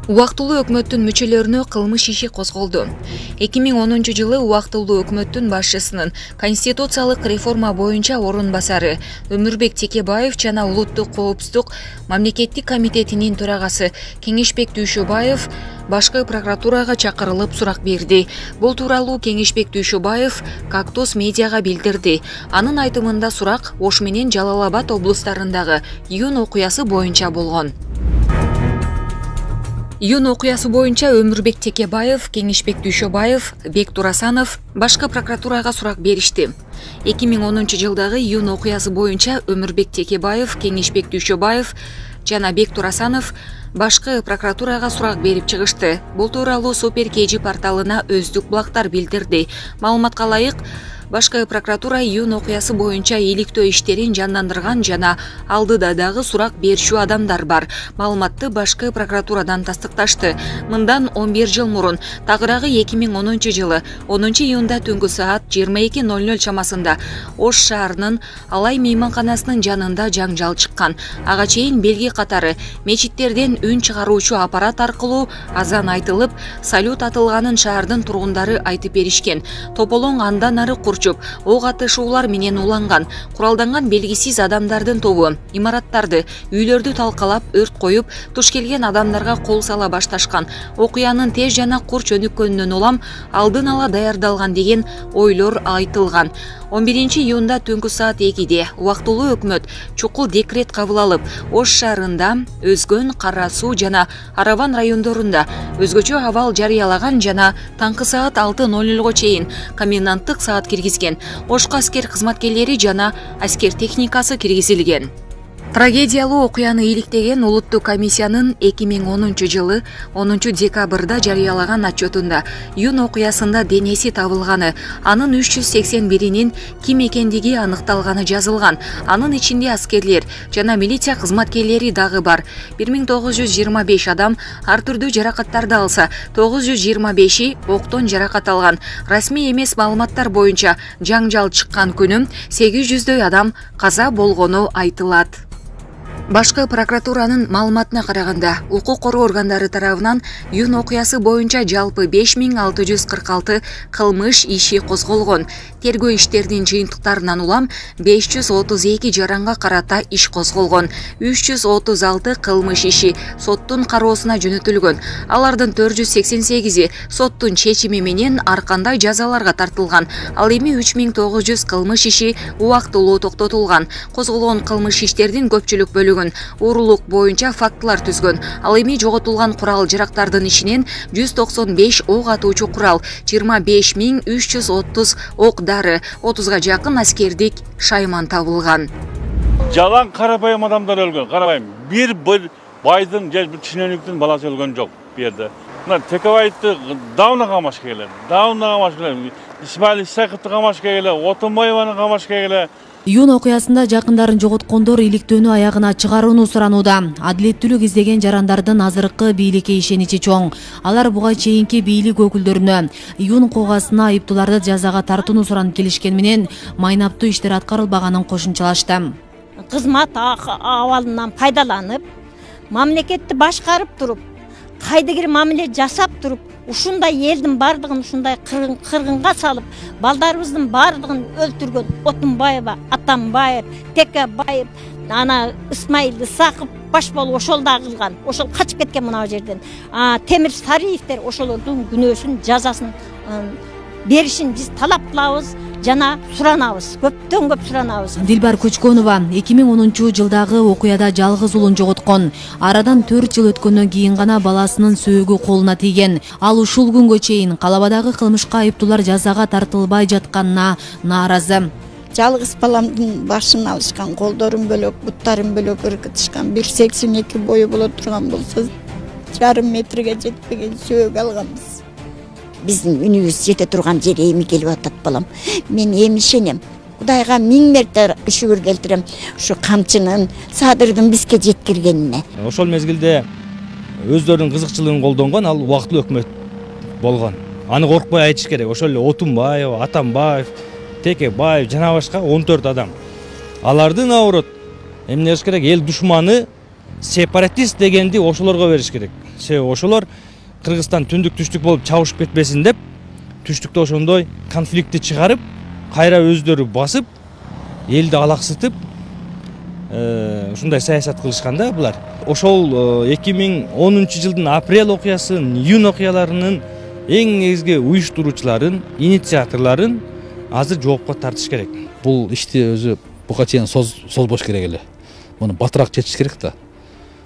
Убактылуу өкмөттүн мүчөлөрүнө кылмыш иши козголду. 2010 жылы убактылуу өкмөттүн башчысынын конституциялык реформа боюнча орун басары Өмүрбек Текебаев жана Улуттук коопсуздук мамлекеттик комитетинин төрагасы Кеңешбек Дүйшөбаев башкы прокуратурага чакырылып сурак берди. Бул тууралуу Кеңешбек Дүйшөбаев Кактус медиага билдирди. Анын айтымында сурак Ош менен Жалал Абад облустарындагы июнь окуясы боюнча болгон. Июнь окуясы боюнча Өмүрбек Текебаев, Кеңешбек Дүйшөбаев, Бек Турасанов башкы прокуратурага сурак беришти. 2010 жылдагы июнь окуясы боюнча Өмүрбек Текебаев, Кеңешбек Дүйшөбаев жана Бек Турасанов башкы прокуратурага сурак берип чыгышты. Бул тууралуу Супер KG порталына Өздүк булактар билдирди. Маалыматка ылайык, башкы прокуратура июнь окуясы боюнча иликтөө иштерин жандандырган жана алдыда дагы сурак берүүчү адамдар бар. Маалыматты башкы прокуратурадан тастыкташты. Мындан 11 жыл мурун, тагыраагы 2010 жылы 10 июнда түнгү саат 22:00 чамасында Ош шаарынын Алай мейманканасынын жанында жаңжал чыккан. Ага чейин белги катары мечиттерден үн чыгаруучу аппарат аркылуу азан айтылып, салют атылганын шаардын тургундары айтып беришкен. Тополоң андан ары ок атышуулар менен уланган. Куралданган белгисиз адамдардын тобу имараттарды, үйлөрдү талкалап, өрт коюп, туш келген адамдарга кол сала башташкан. Окуянын тез жана курч өнүккөнүнөн улам алдын ала даярдалган деген ойлор айтылган. 11 июнда түнгү саат 2-де убактылуу өкмөт чукул декрет кабыл алып, Ош шаарында, Өзгөн, Кара Суу жана Араван райондорунда өзгөчө абал жарыялаган жана таңкы саат 6:00 чейин коменданттык саат киргизген. Ошко аскер кызматкерлери жана аскер техникасы киргизилген. Трагедиялуу окуяны иликтеген Улуттук комиссиянын 2010 жылы 10 декабрда жарыялаган отчетунда июнь окуясында денеси табылганы, анын 381-нин ким экендиги аныкталганы жазылган. Анын ичинде аскерлер жана милиция кызматкерлери дагы бар. 1925 адам ар түрдүү жаракаттарды алса, 925 октон жаракат алган. Расмий эмес маалыматтар боюнча жаңжал чыккан күнү 800дөй адам каза болгону айтылат. Башкы прокуратуранын маалыматына караганда, укук коргоо органдары тарабынан июнь окуясы боюнча жалпы 5646 кылмыш иши козголгон. Тергөө иштеринин жыйынтыктарынан улам 532 жаранга карата иш козголгон. 336 кылмыш иши соттун кароосуна жөнөтүлгөн. Алардын 488-и соттун чечими менен ар кандай жазаларга тартылган. Ал эми 3900 кылмыш иши убактылуу токтотулган. Козголгон кылмыш иштердин көпчүлүк бөлүгү уурулук боюнча фактылар түзгөн. Ал эми жоготулган курал жарактардын ичинен 195 ок атуучу курал, 25330 ок дары, 30га жакын аскердик шайман табылган. Жалаң карапайым адамдар өлгөн. Карабайм, бир байдын же бир чиновниктин баласы өлгөн жок бу жерде. Мына Текебаевди давно камашка келет. Исмаил Исаковду камашка келет, Отунбаеваны камашка келет. Июнь окуясында жакындарын жоготкондор иликтөөнү аягына чыгарууну суранууда. Адилеттүүлүк издеген жарандардын азыркы бийликке ишеничи чоң. Алар буга чейинки бийлик өкүлдөрүнө июнь окуясына айыптууларды жазага тартууну суранып келишкен менен майнаптуу иштер аткарылбаганын кошумчалашты. Кызмат абалынан пайдаланып, мамлекетти башкарып туруп, кайдыгер мамиле жасап туруп, ушундай элдин бардыгын ушундай кыргынга салып, балдарыбыздын бардыгын өлтүргөн Отунбаева, Атамбаев, Текебаев, ана Исмаил Исаков баш болуп ошол да кылган. Ошол качып кеткен мына жерден. Темир Сариевдер ошолордун күнөөсүн, жазасын беришин биз талап кылабыз. Жана суранабыз, көптөн көп суранабыз. Дилбар Көчкөнова 2010 жылдагы окуяда жалгыз уулун жоготкон. Арадан 4 жыл өткөндөн кийин гана баласынын сөөгү колуна тийген. Ал ушул күнгө чейин калабадагы кылмышка айыптуулар жазага тартылбай жатканына нааразы. Жалгыз баламдын башын алышкан, колдорун бөлөк, буттарын бөлөк ыргытышкан. 182 бою боло турган болсо, жарым метрге жетпеген сөөгү алганбыз. Биздин үнүбүз жете турган жери эми келип атат балам. Мен эми ишенем. Кудайга 1000 мерте шүгүр келтирем. Ушу камчынын, садырдын бизге жеткиргенине. Ошол мезгилде өздөрүнүн кызыкчылыгын колдонгон ал убактылуу өкмөт болгон. Аны коркпой айтыш керек. Ошол эле Отунбаев, Атамбаев, Текебаев жана башка 14 адам. Аларды наоборот эмне кылыш керек? Эл душманы сепаратист дегенди ошолорго бериш керек. Себеби ошолор Кыргызстан түндүк түштүк болуп чабышып кетпесин деп түштүктө ошондой конфликтти чыгарып, кайра өздөрү басып, элди алаксытып, ушундай саясат кылышкан да булар. Ошол 2010-жылдын апрель окуясын, июнь окуяларынын эң негизги уюштуруучуларын, инициаторлорун азыр жоопко тартыш керек. Бул ишти өзү буга чейин созбош керек эле. Муну батыраак чечиш керек да.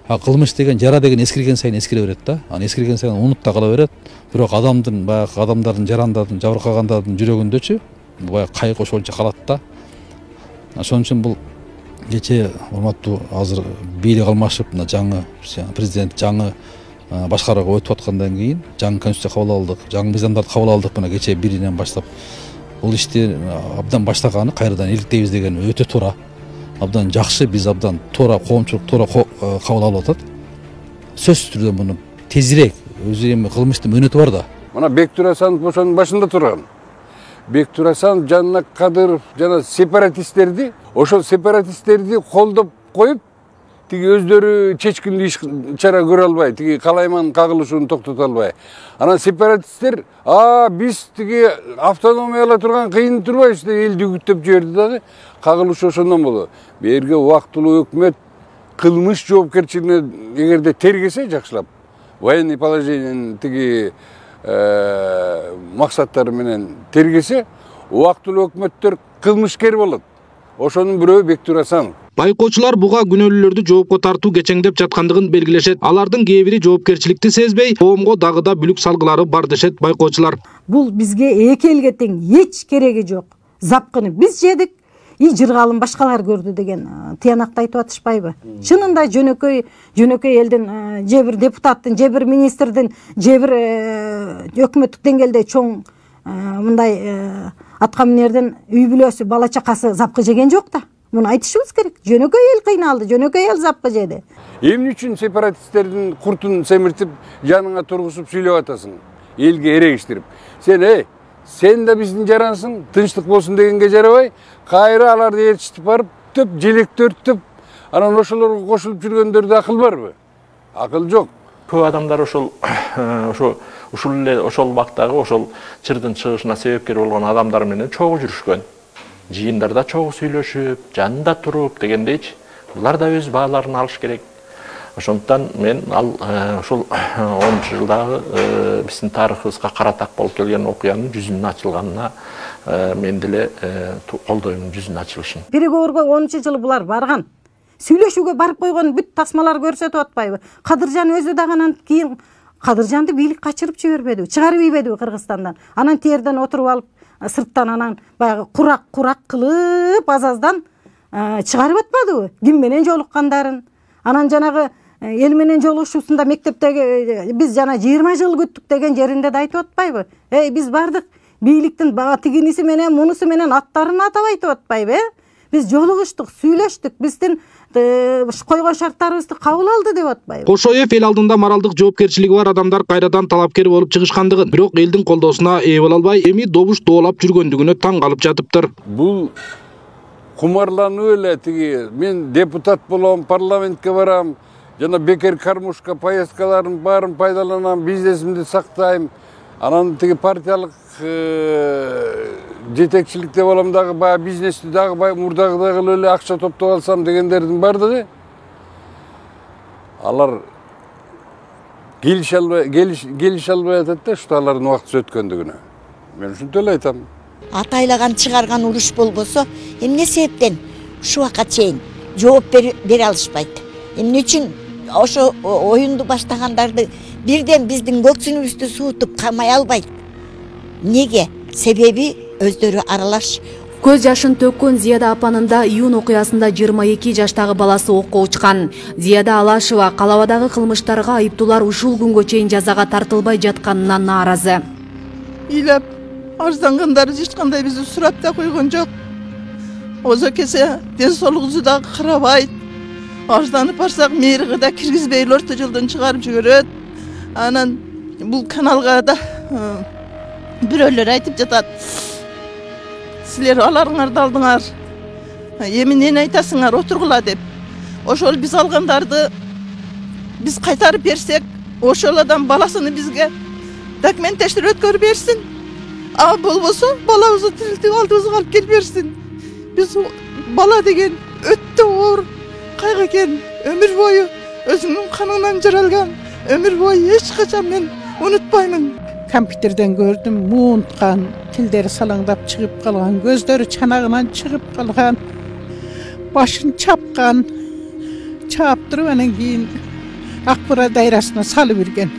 Кылмыш деген, жара деген эскирген сайын эскире берет да. Аны эскирген сайын унутта кала берет. Бирок адамдардын, жарандардын, жабыркагандардын жүрөгүндөчү баягы кайгы ошолчо калат да. Ошон үчүн бул кече урматтуу азыр бийлик алмашып, жаңы президент жаңы башкарууга өтүп аткандан кийин жаңы конституция кабыл алдык, жаңы мыйзамдарды кабыл алдык. Мына кече 1-ден баштап бул ишти абдан баштаганы кайрадан иликтейбиз деген өтө туура. Абдан жакшы, биз абдан туура коомчулук туура кабыл алып атат. Сөзсүз түрдө муну тезирээк өзү эми кылмыштын мөөнөтү бар да. Мына Бектур Асанов ошонун башында турган. Бектур Асанов, Жаннак Кадыров жана сепаратисттерди, ошол сепаратисттерди колдоп коюп, тиги өздөрү чечкиндүү иш чара көрө албай, тиги калайман кагылышууну токтото албай. Анан сепаратисттер, биз тиги автономияла турган кыйын турбайбыз деп элди үгүттөп жиберди дагы. Кагылыш ошондон болду. Берге убактылуу өкмөт кылмыш жоопкерчилигине эгерде тергесе жакшылап, военный положениенин тиги максаттары менен тергесе, убактылуу өкмөттөр кылмышкер болот. Ошонун бирөө Бектур Асанов. Байкоочулар буга күнөөлүүлөрдү жоопко тартуу кечеңдеп жаткандыгын белгилешет. Алардын кээ бири жоопкерчиликти сезбей, коомго дагы да бүлүк салгылары бар дешет байкоочулар. Бул бизге эки элге тең эч кереги жок. Запкыны биз жедик, жыргалын башкалар көрдү деген тыянакты айтып атышпайбы? Чынында жөнөкөй элдин, же бир депутаттын, же бир министрдин, же бир өкмөттүк деңгээлде чоң мындай аткаминердин үй бүлөсү, бала чакасы запкы жеген жок да. Муну айтышыбыз керек. Жөнөкөй эл кыйналды, жөнөкөй эл запкы жеди. Эмне үчүн сепаратисттердин куртун семиртип, жаныңа тургузуп сүйлөп атасың? Элге эрегиштирип. Сен да биздин жарансың, тынчтык болсун дегенге жарабай, кайра аларды ээрчитип барып, төп желектөртүп, анан ошолорго кошулуп жүргөндөрдө акыл барбы? Акыл жок. Көп адамдар ошол убактагы ошол чырдын чыгышына себепкер болгон адамдар менен чогуу жүрүшкөн. Жыйындарда чогуу сүйлөшүп, жанында туруп дегендейчи, булар да өз бааларын алыш керек. Ошондуктан мен ошол 10-жылдагы биздин тарыхыбызга каратак болуп келген окуянын жүзүнүн ачылганына мен деле колдойм, жүзүнүн ачылышын. Переговорго 10-жылы булар барган. Сүйлөшүүгө барып койгон бүт тасмалар көрсөтүп атпайбы? Кадыржан өзү дагы анан кийин Кадыржанды бийлик качырып жибербедиби? Чыгарып ийбедиби Кыргызстандан? Анан терден отуруп алып, сырттан анан баягы курак кылып азаздан чыгарып атпадыбы? Ким менен жолуккандарын? Анан жанагы эл менен жолугушуусунда мектептеги биз жана 20 жыл күттүк деген жеринде да айтып атпайбы? Биз бардык, бийликтин тигиниси менен, мунусу менен аттарын атап айтып атпайбы? Биз жолугуштук, сүйлөштүк, биздин койгон шарттарыбызды кабыл алды деп атпайбы? Кошоев эл алдында моралдык жоопкерчилиги бар адамдар кайрадан талапкер болуп чыгышкандыгын, бирок элдин колдоосуна ээ боло албай, эми добуш доолап жүргөндүгүнө таң калып жатыптыр. Бул кумарлануу эле, тиги мен депутат болом, парламентке барам, жана бекер кармушка поездкаларын баарын пайдаланам, бизнесимди сактайм, анан тиги партиялык жетекчиликте болом дагы, баягы бизнести дагы мурдагыдай эле акча топтоп алсам дегендердин бардыгы, алар келише албай атат да, ушу алардын убактысы өткөндүгүнө. Мен ушинтип эле айтам. Атайлаган чыгарган уруш болбосо, эмне себептен ушул убакка чейин жооп бере алышпайт? Эмне үчүн ошо оюнду баштагандарды бирден биздин көксүнүбүздү суутуп камай албайт? Неге? Себеби өздөрү аралаш. Көз жашын төккөн Зияда апанын да июнь окуясында 22 жаштагы баласы окко учкан. Зияда Алашева калабадагы кылмыштарга айыптуулар ушул күнгө чейин жазага тартылбай жатканынан нааразы. Ыйлап арздангандар эч кандай бизди сурап да койгон жок. Озо кесе ден соолугубузду дагы карабайт. Арзданып барсак мэрге да киргизбей орто жылдан чыгарып жиберет. Анан бул каналга да бирөөлөр айтып жатат. Силер аларыңарды алдыңар. Эми эмне айтасыңар, отургула деп. Ошол биз алгандарды Biz kaytarıp bersek, ошол адам баласыны бизге документтештирип өткөрүп берсин. А болбосо балабызды тирилтип алдыбызга алып келип берсин. Biz bala деген өтө оор кайгы экен. Өмүр бою өзүнүн канынан жаралган. Өмүр бою эч качан мен унутпаймын. Компьютерден gördüm, muğuntkan, tilleri salangdap çıkıp kalgan, gözleri çanağından çıkıp kalgan, başını çapkan, çaptırıp anan keyin Akbura dairasına salıvergen.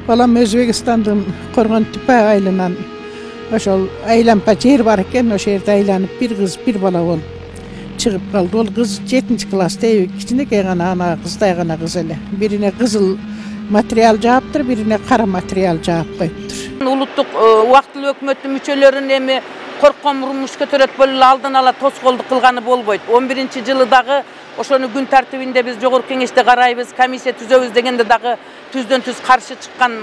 Balam Özbekistan'dan Korgan Tüpe aylınan oşol aylanpa yer var eken, o yerde aylanıp bir kız bir bala olup çıkıp kaldı. Ol kız 7. klasta kiçinekey gana ana kızday gana kız ele. Birine kızıl material cevaptır, birine kara material cevap koyuptur. Улуттук убактылуу өкмөттүн мүчөлөрүнүн эми корккон мурмуш көтөрөт бөлүп алдын ала тоскоолдук кылганы болбойт. 11-жылы дагы ошону күн тартибинде биз жогорку кеңеште карайбыз, комиссия түзөбүз дегенде дагы түздөн түз каршы чыккан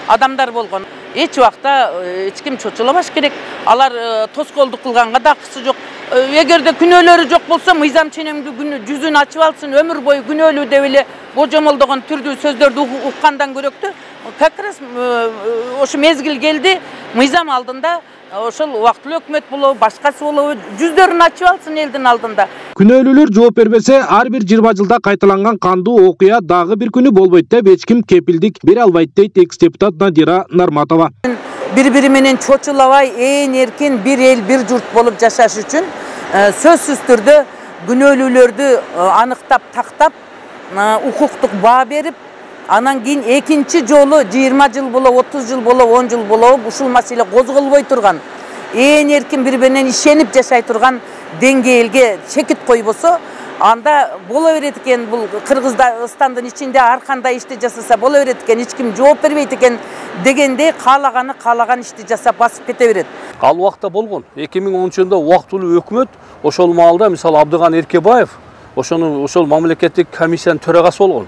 адамдар болгон. Эч убакта эч ким чочулабаш керек. Алар тоскоолдук кылганга да акысы жок. Эгерде күнөөлөрү жок болсо, мыйзам ченемдүү жүзүн ачып алсын, өмүр бою күнөөлүү деп эле божомолдогон түрдүү сөздөрдү уккандан көрөктү. Как раз ошо мезгил келди, мыйзам алдында ошол убактылуу өкмөт болобу, башкасы болобу, жүздөрүн ачып алсын элдин алдында. Күнөөлүүлөр жооп бербесе, ар бир 20 жылда кайталанган кандуу окуя дагы бир күнү болбойт деп эч ким кепилдик бере албайт дейт экс-депутат Надира Нарматова. Бири-бири менен чочулабай, ээн эркин бир эл, бир журт болуп жашаш үчүн сөзсүз түрдө күнөөлүүлөрдү аныктап, тактап, укуктук баа берип, анан кийин экинчи жолу 20 жыл болобу, 30 жыл болобу, 10 жыл болобу ушул маселе козголбой турган, ээн эркин бири-бирине ишенип жашай турган деңгээлге чекит койбосо, анда боло берет экен. Бул Кыргызстандын ичинде ар кандай ишти жасаса боло берет экен, эч ким жооп бербейт экен дегенде каалаган ишти жасап басып кете берет. Ал убакта болгон 2010-жылда убактылуу өкмөт ошол маалда мисалы Абдыган Эркебаев ошол мамлекеттик комиссиянын төрагасы болгон.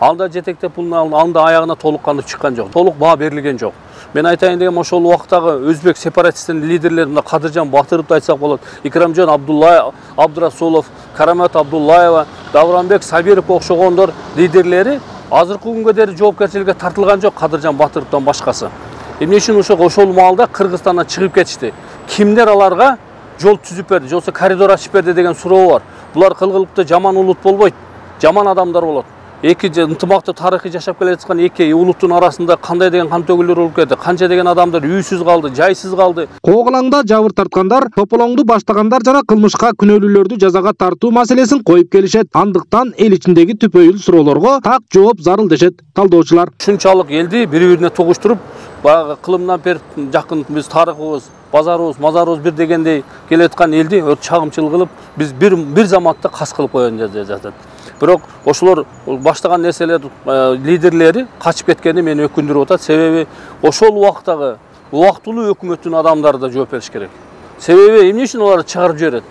Алда жетектеп анда аягына толук кандып чыккан жок, толук баа берилген жок. Мен айтайын дегем, ошол убактагы өзбек сепаратисттин лидерлери мына Кадыржан Батыровду айтсак болот, Икрамжан Абдурасулов, Карамат Абдуллаева, Давранбек Сабиров окшогондор лидерлери азыркы күнгө дейин жоопкерчиликке тартылган жок Кадыржан Батыровдон башкасы. Эмне үчүн ошол маалда Кыргызстандан чыгып кетишти? Кимдер аларга жол түзүп берди, жолсо коридор ачып берди деген суроо бар. Булар кылгылыктуу жаман улут болбойт, жаман адамдар болот. Эки ынтымактуу тарыхый жашап келе жаткан эки улуттун арасында кандай деген кан төгүлөр болуп кетти, канча деген адамдар үйсүз калды, жайсыз калды. Коогалаңда жабыр тарткандар, тополоңду баштагандар жана кылмышка күнөөлүүлөрдү жазага тартуу маселесин коюп келишет. Андыктан эл ичиндеги түпөйүл суроолорго так жооп зарыл дешет талдоочулар. Ушунчалык элди бири-бирине тугуштуруп, баягы кылымдан бери жакын биз тарыхыбыз, базарыбыз, мазарыбыз бир дегендей келе аткан элди чагымчыл кылып, биз бир заматта кас кылып койгон жатат. Бирок ошолор баштаган нерселер лидерлери качып кеткени мени өкүндүрүп атат. Себеби ошол убактагы убактылуу өкмөттүн адамдары да жооп бериш керек. Себеби эмне үчүн алар чыгарып жиберет?